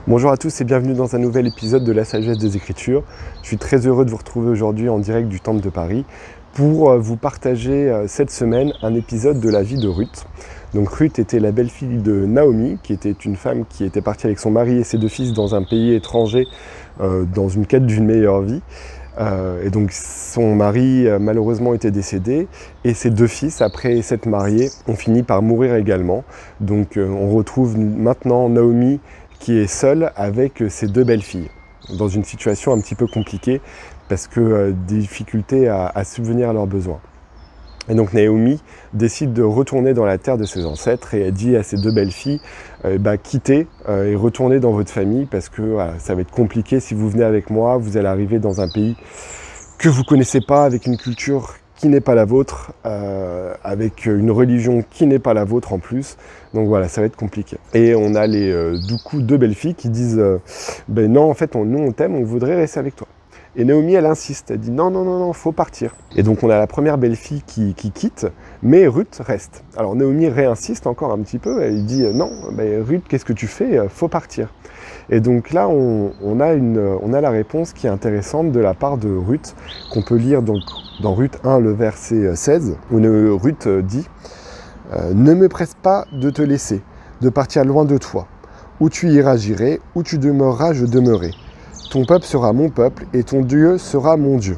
Bonjour à tous et bienvenue dans un nouvel épisode de la sagesse des Écritures. Je suis très heureux de vous retrouver aujourd'hui en direct du Temple de Paris pour vous partager cette semaine un épisode de la vie de Ruth. Donc Ruth était la belle-fille de Naomi, qui était une femme qui était partie avec son mari et ses 2 fils dans un pays étranger dans une quête d'une meilleure vie. Et donc son mari malheureusement était décédé et ses 2 fils, après s'être mariés, ont fini par mourir également. Donc on retrouve maintenant Naomi qui est seule avec ses 2 belles-filles, dans une situation un petit peu compliquée parce que des difficultés à subvenir à leurs besoins. Et donc Naomi décide de retourner dans la terre de ses ancêtres et elle dit à ses 2 belles-filles quittez et retournez dans votre famille parce que voilà, ça va être compliqué si vous venez avec moi, vous allez arriver dans un pays que vous ne connaissez pas, avec une culture qui n'est pas la vôtre, avec une religion qui n'est pas la vôtre en plus. Donc voilà, ça va être compliqué. Et on a du coup 2 belles filles qui disent non, en fait, nous on t'aime, on voudrait rester avec toi. Et Naomi, elle insiste, elle dit non, faut partir. Et donc on a la première belle-fille qui quitte, mais Ruth reste. Alors Naomi réinsiste encore un petit peu, elle dit non, Ruth, qu'est-ce que tu fais? Faut partir. Et donc là, on a la réponse qui est intéressante de la part de Ruth, qu'on peut lire donc dans Ruth 1, le verset 16, où Ruth dit « Ne me presse pas de te laisser, de partir loin de toi. Où tu iras, j'irai, où tu demeureras, je demeurerai. Ton peuple sera mon peuple, et ton Dieu sera mon Dieu.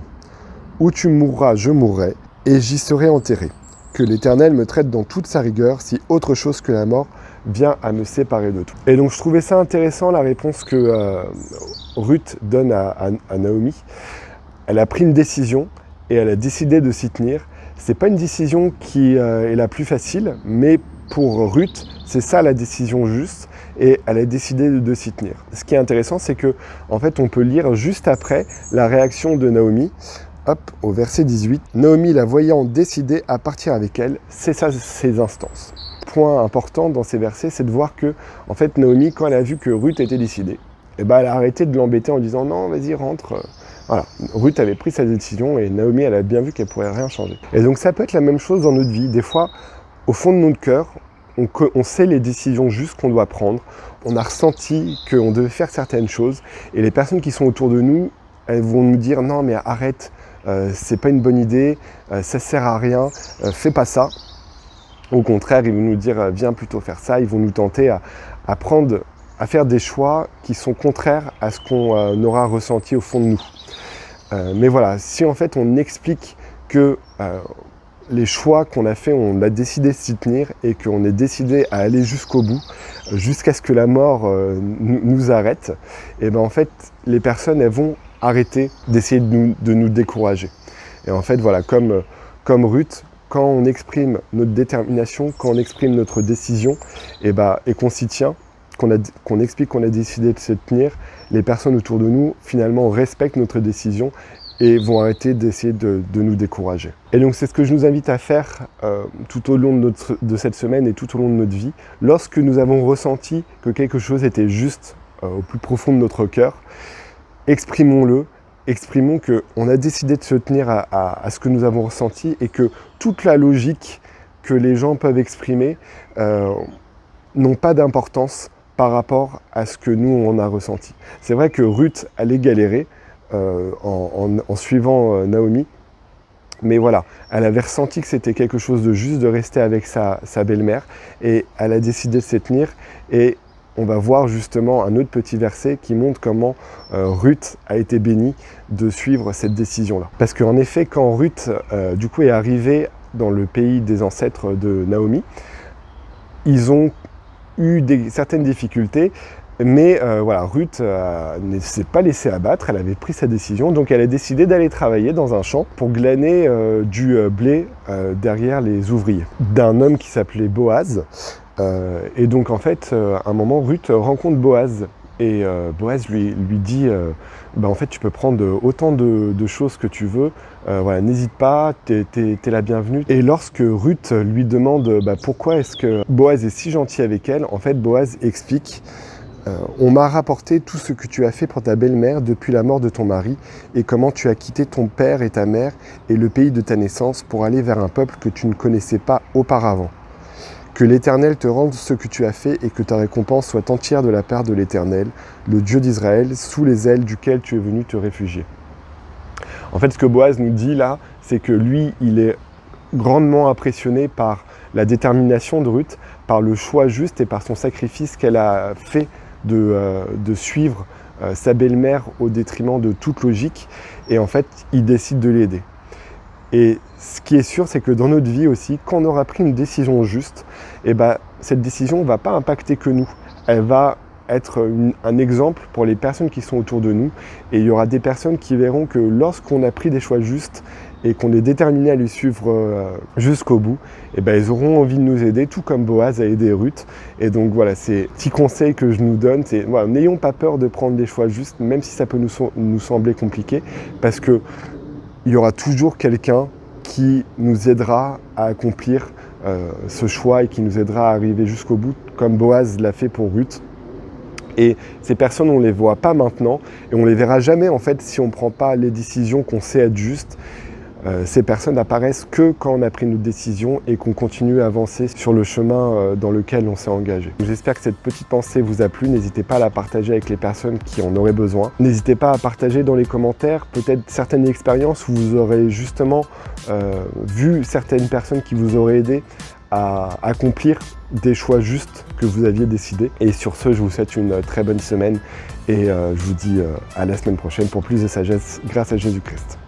Où tu mourras, je mourrai, et j'y serai enterré. Que l'Éternel me traite dans toute sa rigueur, si autre chose que la mort vient à me séparer de tout. » Et donc je trouvais ça intéressant, la réponse que Ruth donne à Naomi. Elle a pris une décision et elle a décidé de s'y tenir. C'est pas une décision qui est la plus facile, mais pour Ruth, c'est ça la décision juste. Et elle a décidé de s'y tenir. Ce qui est intéressant, c'est que en fait, on peut lire juste après la réaction de Naomi. Hop, au verset 18. Naomi, la voyant décidée à partir avec elle, cessa ses instances. Point important dans ces versets, c'est de voir que, en fait, Naomi, quand elle a vu que Ruth était décidée, elle a arrêté de l'embêter en disant non, vas-y, rentre. Voilà, Ruth avait pris sa décision et Naomi, elle a bien vu qu'elle ne pourrait rien changer. Et donc, ça peut être la même chose dans notre vie. Des fois, au fond de notre cœur, on sait les décisions justes qu'on doit prendre. On a ressenti qu'on devait faire certaines choses. Et les personnes qui sont autour de nous, elles vont nous dire non, mais arrête, c'est pas une bonne idée, ça sert à rien, fais pas ça. Au contraire, ils vont nous dire viens plutôt faire ça. Ils vont nous tenter à faire des choix qui sont contraires à ce qu'on aura ressenti au fond de nous. Mais voilà, si en fait on explique que les choix qu'on a fait, on a décidé de s'y tenir et qu'on est décidé à aller jusqu'au bout, jusqu'à ce que la mort nous arrête, et bien en fait, les personnes, elles vont arrêter d'essayer de nous décourager. Et en fait, voilà, comme Ruth, quand on exprime notre détermination, quand on exprime notre décision, et qu'on s'y tient, qu'on explique qu'on a décidé de se tenir, les personnes autour de nous, finalement, respectent notre décision et vont arrêter d'essayer de nous décourager. Et donc c'est ce que je nous invite à faire tout au long de cette semaine et tout au long de notre vie. Lorsque nous avons ressenti que quelque chose était juste au plus profond de notre cœur, exprimons-le, exprimons qu'on a décidé de se tenir à ce que nous avons ressenti et que toute la logique que les gens peuvent exprimer n'ont pas d'importance par rapport à ce que nous on a ressenti. C'est vrai que Ruth allait galérer, en suivant Naomi. Mais voilà, elle avait ressenti que c'était quelque chose de juste de rester avec sa belle-mère et elle a décidé de s'y tenir. Et on va voir justement un autre petit verset qui montre comment Ruth a été bénie de suivre cette décision-là. Parce qu'en effet, quand Ruth du coup est arrivée dans le pays des ancêtres de Naomi, ils ont eu certaines difficultés. Mais voilà, Ruth ne s'est pas laissée abattre, elle avait pris sa décision, donc elle a décidé d'aller travailler dans un champ pour glaner du blé derrière les ouvriers, d'un homme qui s'appelait Boaz. Et donc en fait, à un moment, Ruth rencontre Boaz, et Boaz lui dit en fait tu peux prendre autant de choses que tu veux, voilà, n'hésite pas, t'es la bienvenue. Et lorsque Ruth lui demande pourquoi est-ce que Boaz est si gentil avec elle, en fait Boaz explique on m'a rapporté tout ce que tu as fait pour ta belle-mère depuis la mort de ton mari et comment tu as quitté ton père et ta mère et le pays de ta naissance pour aller vers un peuple que tu ne connaissais pas auparavant. Que l'Éternel te rende ce que tu as fait et que ta récompense soit entière de la part de l'Éternel, le Dieu d'Israël, sous les ailes duquel tu es venu te réfugier. En fait, ce que Boaz nous dit là, c'est que lui, il est grandement impressionné par la détermination de Ruth, par le choix juste et par son sacrifice qu'elle a fait de suivre sa belle-mère au détriment de toute logique. Et en fait, il décide de l'aider. Et ce qui est sûr, c'est que dans notre vie aussi, quand on aura pris une décision juste, cette décision ne va pas impacter que nous. Elle va être un exemple pour les personnes qui sont autour de nous. Et il y aura des personnes qui verront que lorsqu'on a pris des choix justes et qu'on est déterminé à les suivre jusqu'au bout, ils auront envie de nous aider, tout comme Boaz a aidé Ruth. Et donc voilà, c'est un petit conseil que je nous donne, c'est n'ayons pas peur de prendre des choix justes, même si ça peut nous sembler compliqué, parce que il y aura toujours quelqu'un qui nous aidera à accomplir ce choix et qui nous aidera à arriver jusqu'au bout, comme Boaz l'a fait pour Ruth. Et ces personnes, on ne les voit pas maintenant et on ne les verra jamais en fait si on ne prend pas les décisions qu'on sait être justes. Ces personnes apparaissent que quand on a pris notre décision et qu'on continue à avancer sur le chemin dans lequel on s'est engagé. J'espère que cette petite pensée vous a plu. N'hésitez pas à la partager avec les personnes qui en auraient besoin. N'hésitez pas à partager dans les commentaires peut-être certaines expériences où vous aurez justement vu certaines personnes qui vous auraient aidé à accomplir des choix justes que vous aviez décidés. Et sur ce, je vous souhaite une très bonne semaine et je vous dis à la semaine prochaine pour plus de sagesse grâce à Jésus-Christ.